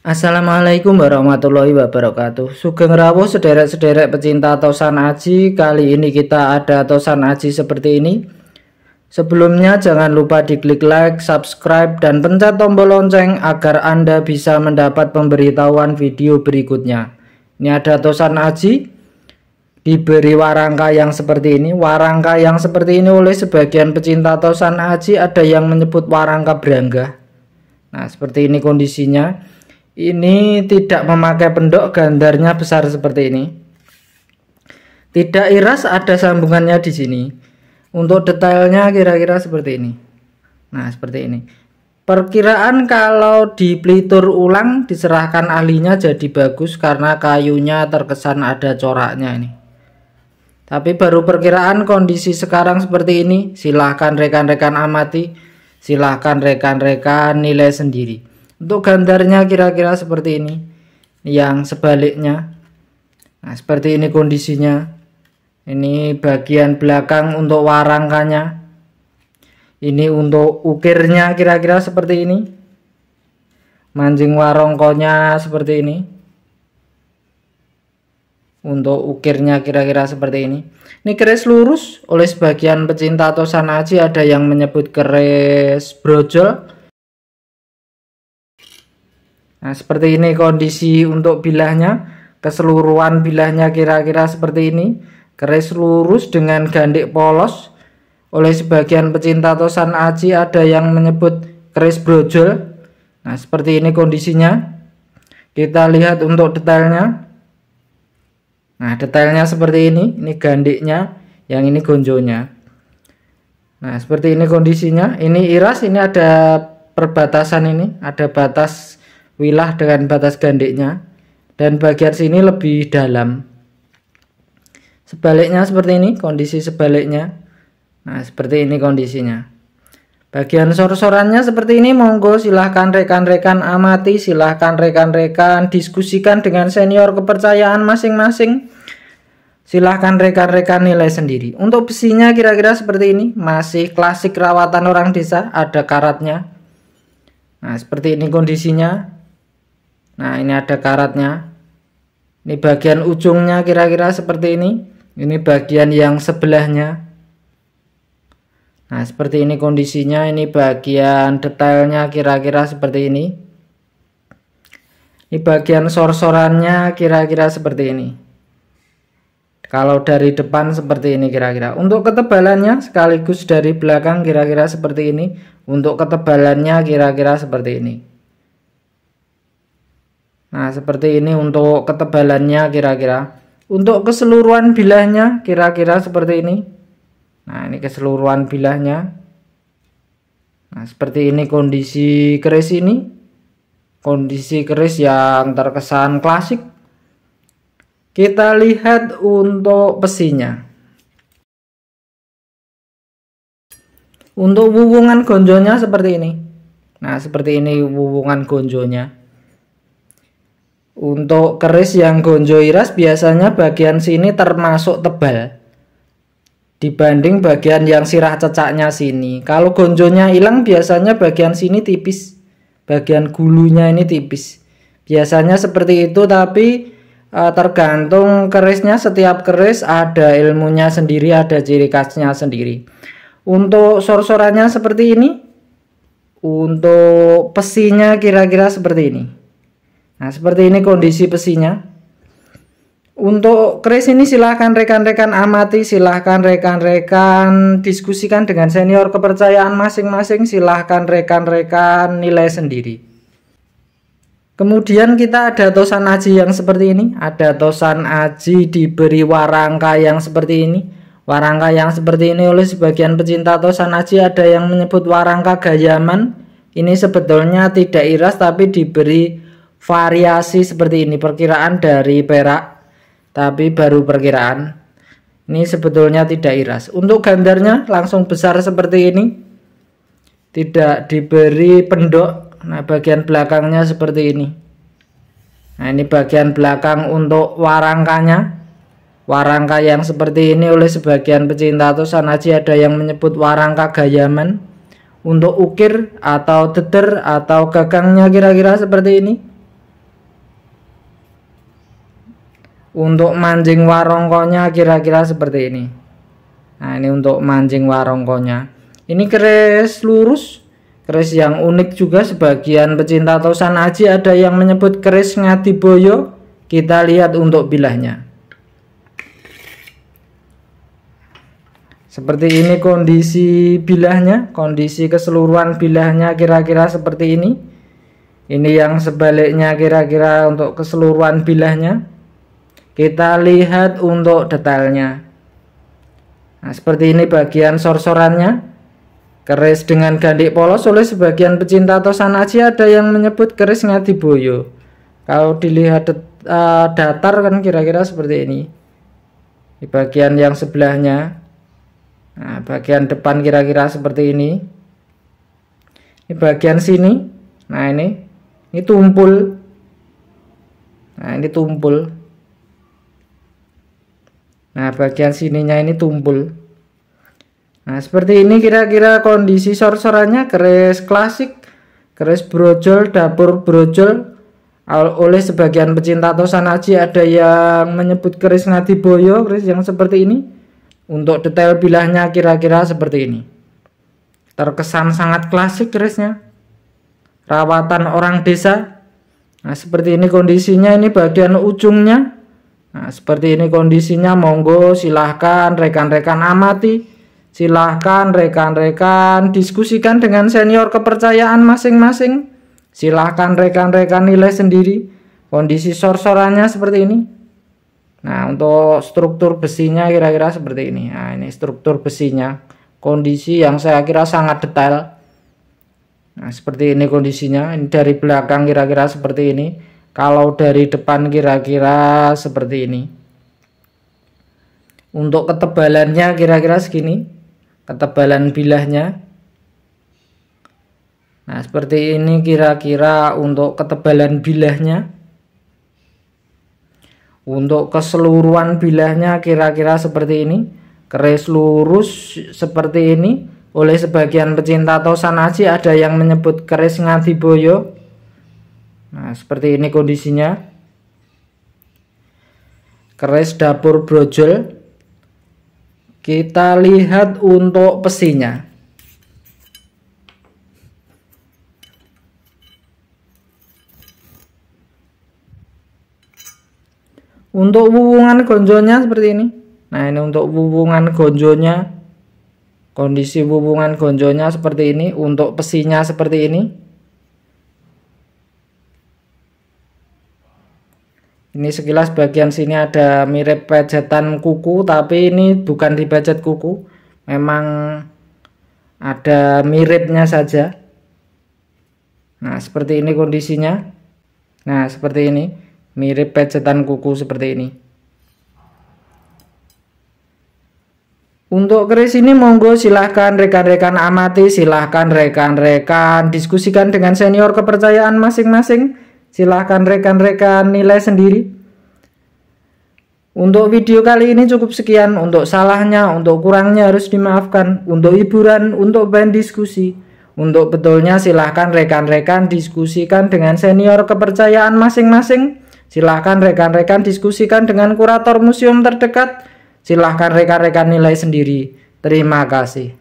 Assalamualaikum warahmatullahi wabarakatuh. Sugeng rawuh sederek-sederek pecinta tosan aji. Kali ini kita ada tosan aji seperti ini. Sebelumnya jangan lupa diklik like, subscribe, dan pencet tombol lonceng agar Anda bisa mendapat pemberitahuan video berikutnya. Ini ada tosan aji diberi warangka yang seperti ini. Warangka yang seperti ini oleh sebagian pecinta tosan aji ada yang menyebut warangka beranggah. Nah, seperti ini kondisinya. Ini tidak memakai pendok, gandarnya besar seperti ini. Tidak iras, ada sambungannya di sini. Untuk detailnya kira-kira seperti ini. Nah, seperti ini. Perkiraan kalau dipelitur ulang diserahkan ahlinya jadi bagus karena kayunya terkesan ada coraknya ini. Tapi baru perkiraan kondisi sekarang seperti ini. Silahkan rekan-rekan amati, silahkan rekan-rekan nilai sendiri. Untuk gandarnya kira-kira seperti ini. Yang sebaliknya. Nah, seperti ini kondisinya. Ini bagian belakang untuk warangkanya. Ini untuk ukirnya kira-kira seperti ini. Mancing warongkonya seperti ini. Untuk ukirnya kira-kira seperti ini. Ini keris lurus. Oleh sebagian pecinta tosan aji ada yang menyebut keris brojol. Nah, seperti ini kondisi untuk bilahnya. Keseluruhan bilahnya kira-kira seperti ini. Keris lurus dengan gandik polos. Oleh sebagian pecinta tosan aji ada yang menyebut keris brojol. Nah, seperti ini kondisinya. Kita lihat untuk detailnya. Nah, detailnya seperti ini. Ini gandiknya, yang ini gonjonya. Nah, seperti ini kondisinya. Ini iras, ini ada perbatasan ini. Ada batas wilah dengan batas gandiknya, dan bagian sini lebih dalam. Sebaliknya seperti ini kondisi sebaliknya. Nah, seperti ini kondisinya. Bagian sor-sorannya seperti ini. Monggo silahkan rekan-rekan amati, silahkan rekan-rekan diskusikan dengan senior kepercayaan masing-masing. Silahkan rekan-rekan nilai sendiri. Untuk besinya kira-kira seperti ini. Masih klasik rawatan orang desa, ada karatnya. Nah, seperti ini kondisinya. Nah, ini ada karatnya. Ini bagian ujungnya kira-kira seperti ini. Ini bagian yang sebelahnya. Nah, seperti ini kondisinya. Ini bagian detailnya kira-kira seperti ini. Ini bagian sor-sorannya kira-kira seperti ini. Kalau dari depan seperti ini kira-kira. Untuk ketebalannya sekaligus dari belakang kira-kira seperti ini. Untuk ketebalannya kira-kira seperti ini. Nah, seperti ini untuk ketebalannya kira-kira. Untuk keseluruhan bilahnya kira-kira seperti ini. Nah, ini keseluruhan bilahnya. Nah, seperti ini kondisi keris ini. Kondisi keris yang terkesan klasik. Kita lihat untuk besinya. Untuk wuwungan gonjonya seperti ini. Nah, seperti ini wuwungan gonjonya. Untuk keris yang gonjo iras biasanya bagian sini termasuk tebal dibanding bagian yang sirah cecaknya sini. Kalau gonjonya hilang biasanya bagian sini tipis, bagian gulunya ini tipis. Biasanya seperti itu, tapi tergantung kerisnya. Setiap keris ada ilmunya sendiri, ada ciri khasnya sendiri. Untuk sor-sorannya seperti ini. Untuk pesinya kira-kira seperti ini. Nah, seperti ini kondisi besinya. Untuk keris ini silahkan rekan-rekan amati, silahkan rekan-rekan diskusikan dengan senior kepercayaan masing-masing, silahkan rekan-rekan nilai sendiri. Kemudian kita ada tosan aji yang seperti ini. Ada tosan aji diberi warangka yang seperti ini. Warangka yang seperti ini oleh sebagian pecinta tosan aji ada yang menyebut warangka gayaman. Ini sebetulnya tidak iras tapi diberi variasi seperti ini. Perkiraan dari perak, tapi baru perkiraan. Ini sebetulnya tidak iras. Untuk gandarnya langsung besar seperti ini. Tidak diberi pendok. Nah, bagian belakangnya seperti ini. Nah, ini bagian belakang untuk warangkanya. Warangka yang seperti ini oleh sebagian pecinta tosan aji ada yang menyebut warangka gayaman. Untuk ukir atau deder atau gagangnya kira-kira seperti ini. Untuk mancing warongkonya kira-kira seperti ini. Nah, ini untuk mancing warongkonya. Ini keris lurus, keris yang unik juga. Sebagian pecinta Tosan Aji ada yang menyebut keris Ngadiboyo. Kita lihat untuk bilahnya. Seperti ini kondisi bilahnya, kondisi keseluruhan bilahnya kira-kira seperti ini. Ini yang sebaliknya kira-kira untuk keseluruhan bilahnya. Kita lihat untuk detailnya. Nah, seperti ini bagian sor-sorannya. Keris dengan gandik polos. Oleh sebagian pecinta Tosan Aji ada yang menyebut keris Ngadiboyo. Kalau dilihat datar kan kira-kira seperti ini. Di bagian yang sebelahnya. Nah, bagian depan kira-kira seperti ini. Ini bagian sini. Nah, ini tumpul. Nah, ini tumpul. Nah, bagian sininya ini tumpul. Nah, seperti ini kira-kira kondisi sor-sorannya. Keris klasik, keris brojol, dapur brojol. Oleh sebagian pecinta Tosan Aji ada yang menyebut keris Ngadiboyo, keris yang seperti ini. Untuk detail bilahnya kira-kira seperti ini. Terkesan sangat klasik kerisnya. Rawatan orang desa. Nah, seperti ini kondisinya. Ini bagian ujungnya. Nah, seperti ini kondisinya. Monggo silahkan rekan-rekan amati, silahkan rekan-rekan diskusikan dengan senior kepercayaan masing-masing. Silahkan rekan-rekan nilai sendiri. Kondisi sor-sorannya seperti ini. Nah, untuk struktur besinya kira-kira seperti ini. Nah, ini struktur besinya, kondisi yang saya kira sangat detail. Nah, seperti ini kondisinya. Ini dari belakang kira-kira seperti ini. Kalau dari depan kira-kira seperti ini. Untuk ketebalannya kira-kira segini. Ketebalan bilahnya. Nah, seperti ini kira-kira untuk ketebalan bilahnya. Untuk keseluruhan bilahnya kira-kira seperti ini. Keris lurus seperti ini. Oleh sebagian pecinta Tosan Aji ada yang menyebut keris Ngadiboyo. Nah, seperti ini kondisinya. Keris dapur brojol. Kita lihat untuk pesinya. Untuk wuwungan gonjonya seperti ini. Nah, ini untuk wuwungan gonjonya. Kondisi wuwungan gonjonya seperti ini. Untuk pesinya seperti ini. Ini sekilas bagian sini ada mirip pejetan kuku, tapi ini bukan dipejet kuku. Memang ada miripnya saja. Nah, seperti ini kondisinya. Nah, seperti ini. Mirip pejetan kuku seperti ini. Untuk keris ini monggo silahkan rekan-rekan amati, silahkan rekan-rekan diskusikan dengan senior kepercayaan masing-masing. Silahkan rekan-rekan nilai sendiri. Untuk video kali ini cukup sekian. Untuk salahnya, untuk kurangnya harus dimaafkan. Untuk hiburan, untuk bahan diskusi. Untuk betulnya silahkan rekan-rekan diskusikan dengan senior kepercayaan masing-masing. Silahkan rekan-rekan diskusikan dengan kurator museum terdekat. Silahkan rekan-rekan nilai sendiri. Terima kasih.